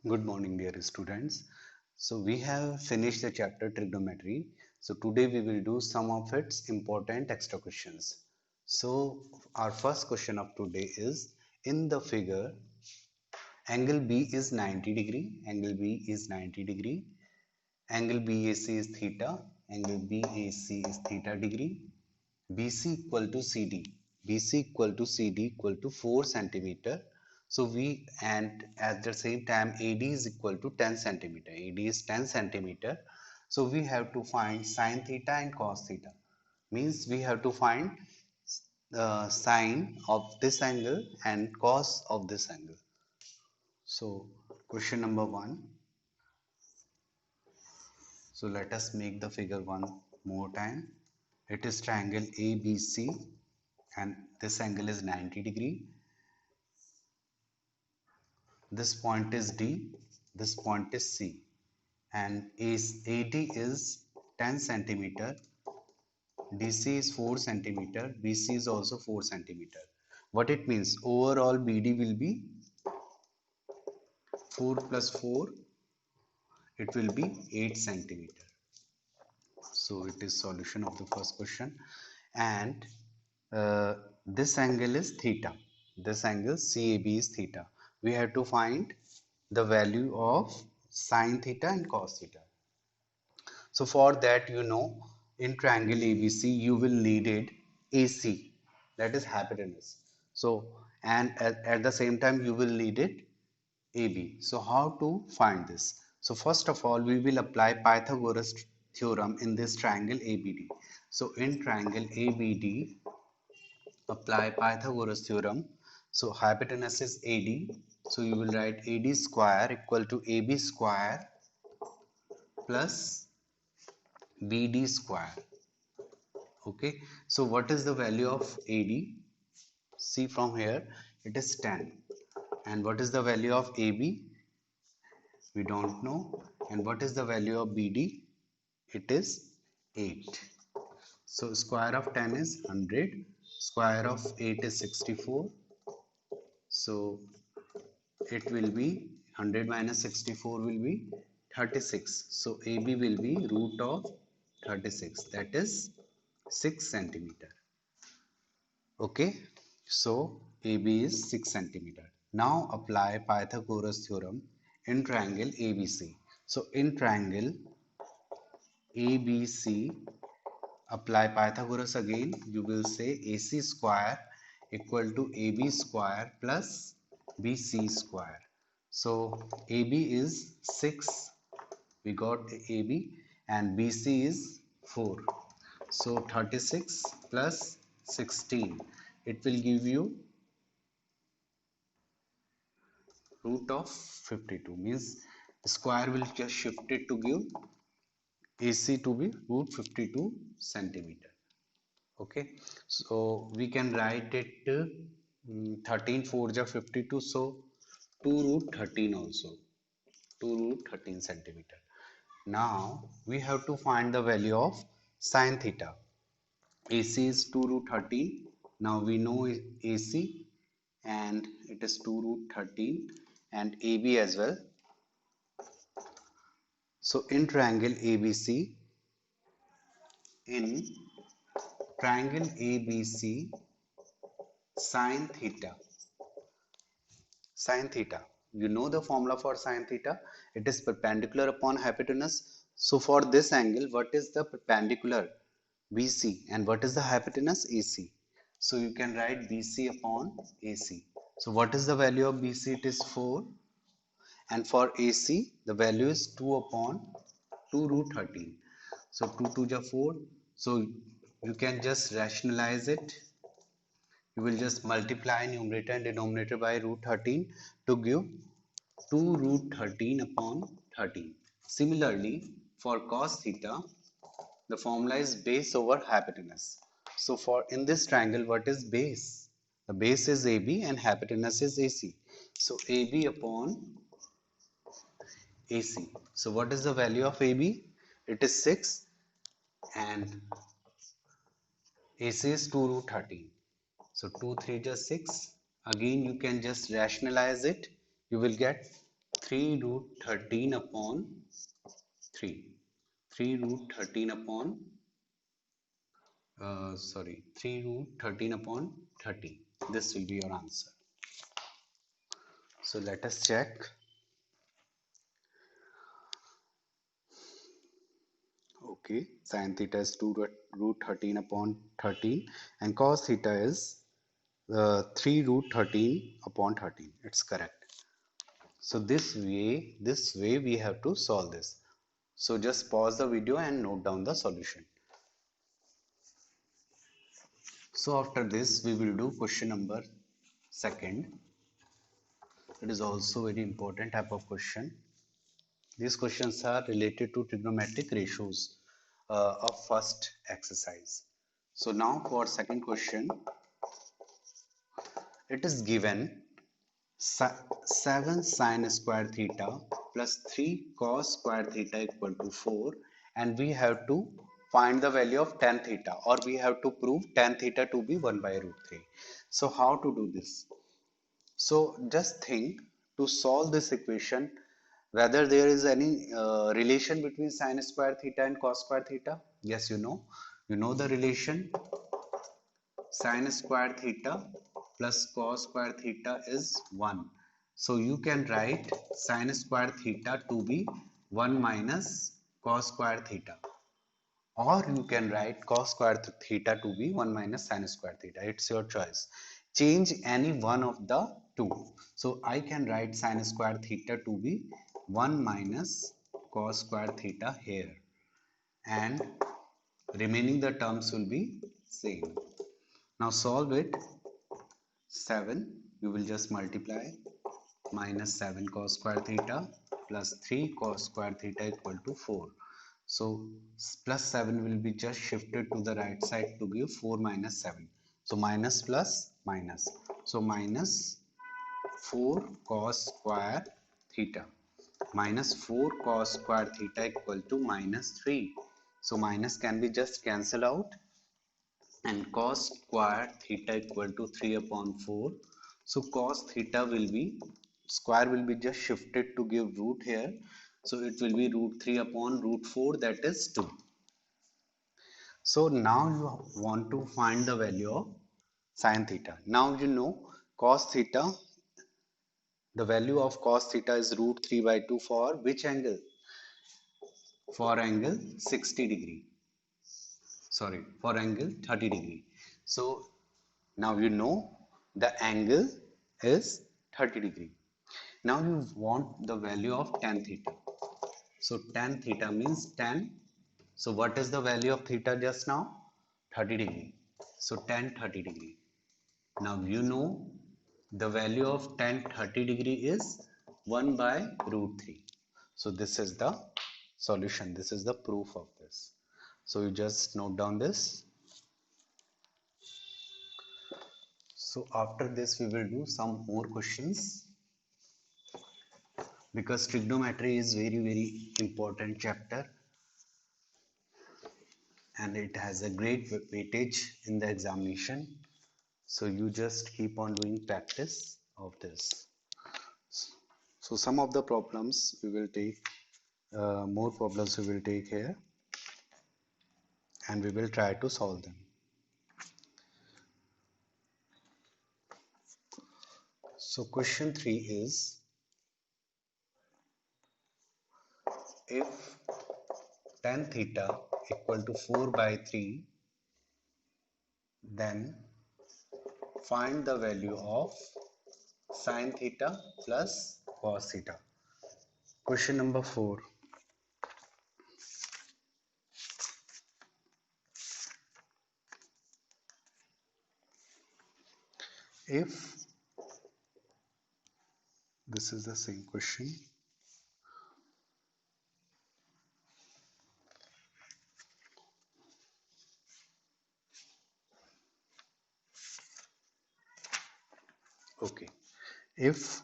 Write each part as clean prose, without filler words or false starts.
Good morning, dear students. So we have finished the chapter trigonometry. So today we will do some of its important extra questions. So our first question of today is, in the figure, angle B is 90 degree, angle B is 90 degree, angle BAC is theta, angle BAC is theta degree, BC equal to CD, BC equal to CD equal to 4 centimeter. So we, and at the same time AD is equal to 10 centimeter, AD is 10 centimeter. So we have to find sine theta and cos theta. Means we have to find the sine of this angle and cos of this angle. So question number 1. So let us make the figure one more time. It is triangle ABC and this angle is 90 degree. This point is D, this point is C, and AD is 10 centimeter, DC is 4 centimeter, BC is also 4 centimeter. What it means? Overall BD will be 4 plus 4, it will be 8 centimeter. So it is solution of the first question. And this angle is theta. This angle CAB is theta. We have to find the value of sine theta and cos theta. So for that, in triangle ABC, you will need it AC, that is hypotenuse. So, and at the same time, you will need it AB. So how to find this? So first of all, we will apply Pythagoras theorem in this triangle ABD. So in triangle ABD, apply Pythagoras theorem. So hypotenuse is AD. So you will write AD square equal to AB square plus BD square. Okay. So what is the value of AD? See from here, it is 10. And what is the value of AB? We don't know. And what is the value of BD? It is 8. So square of 10 is 100. Square of 8 is 64. So it will be 100 minus 64 will be 36. So AB will be root of 36, that is 6 centimeter. Okay, so AB is 6 centimeter. Now apply Pythagoras theorem in triangle ABC. So in triangle ABC, apply Pythagoras again. You will say AC square equal to AB square plus BC square. So AB is 6, we got AB, and BC is 4. So 36 plus 16, it will give you root of 52. Means square will just shift it to give AC to be root 52 centimeter. Okay, so we can write it 13 4 ja 52, so 2 root 13 also, 2 root 13 centimeter. Now we have to find the value of sine theta. AC is 2 root 13. Now we know AC and it is 2 root 13, and AB as well. So in triangle ABC, in triangle ABC, sine theta, sine theta, you know the formula for sine theta, it is perpendicular upon hypotenuse. So for this angle, what is the perpendicular? BC. And what is the hypotenuse? AC. So you can write BC upon AC. So what is the value of BC? It is 4. And for AC, the value is 2 upon 2 root 13. So 2 2 ja 4. So you can just rationalize it. You will just multiply numerator and denominator by root 13 to give 2 root 13 upon 13. Similarly, for cos theta, the formula is base over hypotenuse. So for in this triangle, what is base? The base is AB and hypotenuse is AC. So AB upon AC. So what is the value of AB? It is 6 and AC is 2 root 13. So 2 3 just 6. Again you can just rationalize it. You will get 3 root 13 upon 3. 3 root 13 upon 3 root 13 upon 30. This will be your answer. So let us check. Okay, sin theta is 2 root 13 upon 13 and cos theta is 3 root 13 upon 13. It's correct. So this way we have to solve this. So just pause the video and note down the solution. So after this we will do question number second. It is also very important type of question. These questions are related to trigonometric ratios of first exercise. So now for second question, it is given 7 sin square theta plus 3 cos square theta equal to 4, and we have to find the value of tan theta, or we have to prove tan theta to be 1 by root 3. So how to do this? So just think to solve this equation whether there is any relation between sin square theta and cos square theta. Yes, you know the relation. Sin square theta plus cos square theta is 1. So you can write sin square theta to be 1 minus cos square theta, or you can write cos square theta to be 1 minus sin square theta. It's your choice. Change any one of the two. So I can write sin square theta to be 1 minus cos square theta here, and remaining the terms will be same. Now solve it. 7, you will just multiply minus 7 cos square theta plus 3 cos square theta equal to 4. So plus 7 will be just shifted to the right side to give 4 minus 7. So minus plus minus. So minus 4 cos square theta minus 4 cos square theta equal to minus 3. So minus can be just cancel out, and cos square theta equal to 3 upon 4. So cos theta will be, square will be just shifted to give root here. So it will be root 3 upon root 4, that is 2. So now you want to find the value of sin theta. Now you know cos theta, the value of cos theta is root 3 by 2 for which angle? For angle 60 degree. Sorry, for angle 30 degree. So now you know the angle is 30 degree. Now you want the value of tan theta. So tan theta means tan. So what is the value of theta just now? 30 degree. So tan 30 degree. Now you know the value of tan 30 degree is 1 by root 3. So this is the solution. This is the proof of this. So you just note down this. So after this we will do some more questions, because trigonometry is very important chapter and it has a great weightage in the examination. So you just keep on doing practice of this. So some of the problems we will take, more problems we will take here, and we will try to solve them. So question 3 is, if tan theta equal to 4 by 3, then find the value of sin theta plus cos theta. Question number 4. If this is the same question, okay, if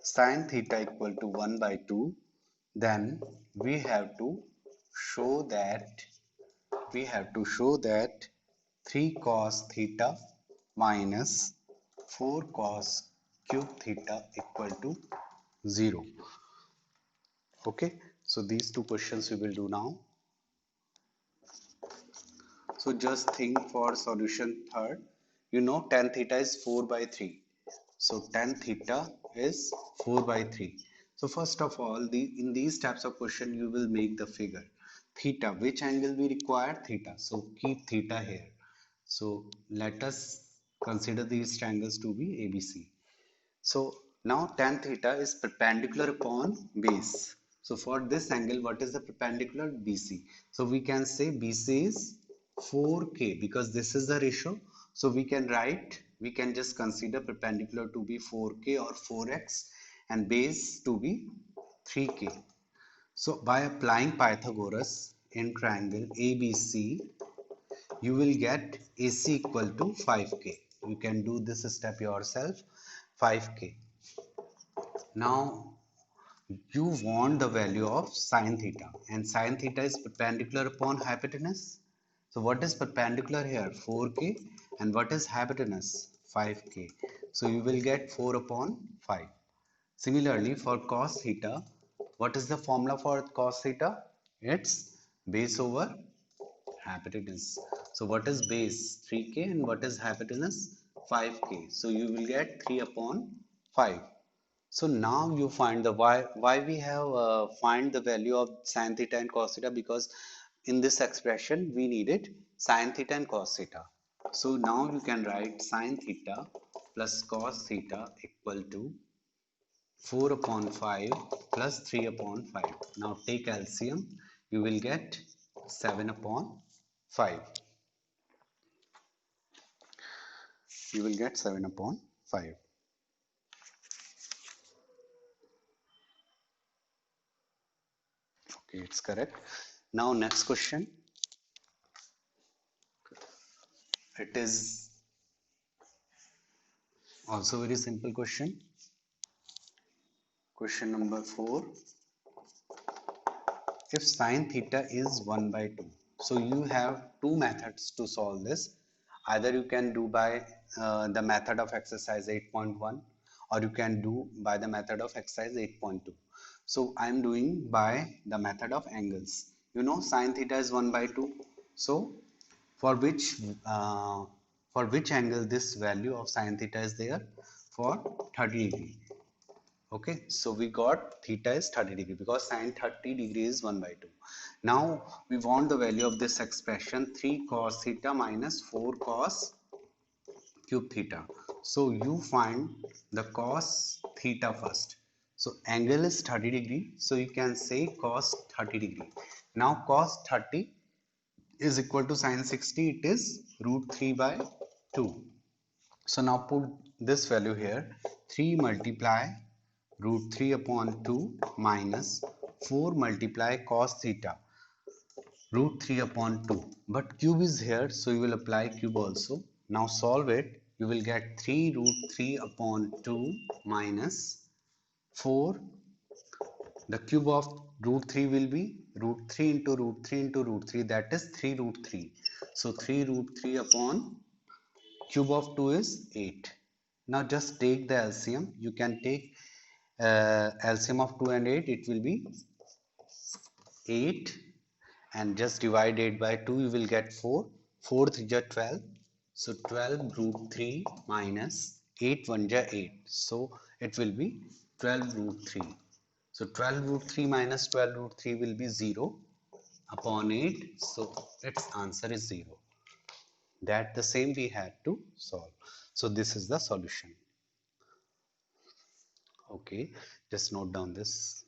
sin theta equal to 1 by 2, then we have to show that 3 cos theta minus 4 cos cube theta equal to 0. Okay, so these two questions we will do now. So just think for solution third. You know tan theta is 4 by 3. So tan theta is 4 by 3. So first of all, in these types of question, you will make the figure. Theta, which angle we require? Theta. So keep theta here. So let us consider these triangles to be ABC. So now tan theta is perpendicular upon base. So for this angle, what is the perpendicular? BC. So we can say BC is 4K because this is the ratio. So we can just consider perpendicular to be 4K or 4x and base to be 3K. So by applying Pythagoras in triangle ABC, you will get AC equal to 5K. You can do this step yourself, 5K. Now you want the value of sine theta, and sine theta is perpendicular upon hypotenuse. So what is perpendicular here? 4K. And what is hypotenuse? 5K. So you will get 4 upon 5. Similarly for cos theta, what is the formula for cos theta? It's base over hypotenuse. So what is base? 3K. And what is hypotenuse? 5K. So you will get 3 upon 5. So now you find the why we have find the value of sine theta and cos theta, because in this expression we needed sine theta and cos theta. So now you can write sine theta plus cos theta equal to 4 upon 5 plus 3 upon 5. Now take LCM, you will get 7 upon 5. You will get 7 upon 5. Okay, it's correct. Now next question. It is also very simple question. Question number 4. If sine theta is 1 by 2, so you have two methods to solve this. Either you can do by the method of exercise 8.1, or you can do by the method of exercise 8.2. So I am doing by the method of angles. You know sine theta is 1 by 2. So for which uh, for which angle this value of sine theta is there? For 30 degree. Okay, so we got theta is 30 degree because sine 30 degree is 1 by 2. Now we want the value of this expression, 3 cos theta minus 4 cos cube theta. So you find the cos theta first. So angle is 30 degree. So you can say cos 30 degree. Now cos 30 is equal to sine 60. It is root 3 by 2. So now put this value here. 3 multiply root 3 upon 2 minus 4 multiply cos theta root 3 upon 2. But cube is here, so you will apply cube also. Now solve it. You will get 3 root 3 upon 2 minus 4. The cube of root 3 will be root 3 into root 3 into root 3, that is 3 root 3. So 3 root 3 upon cube of 2 is 8. Now just take the LCM. You can take LCM of 2 and 8. It will be 8, and just divide 8 by 2. You will get 4. 4 3 is 12. So 12 root 3 minus 8 1 is 8. So it will be 12 root 3. So 12 root 3 minus 12 root 3 will be 0 upon 8. So its answer is 0. That the same we had to solve. So this is the solution. Okay, just note down this.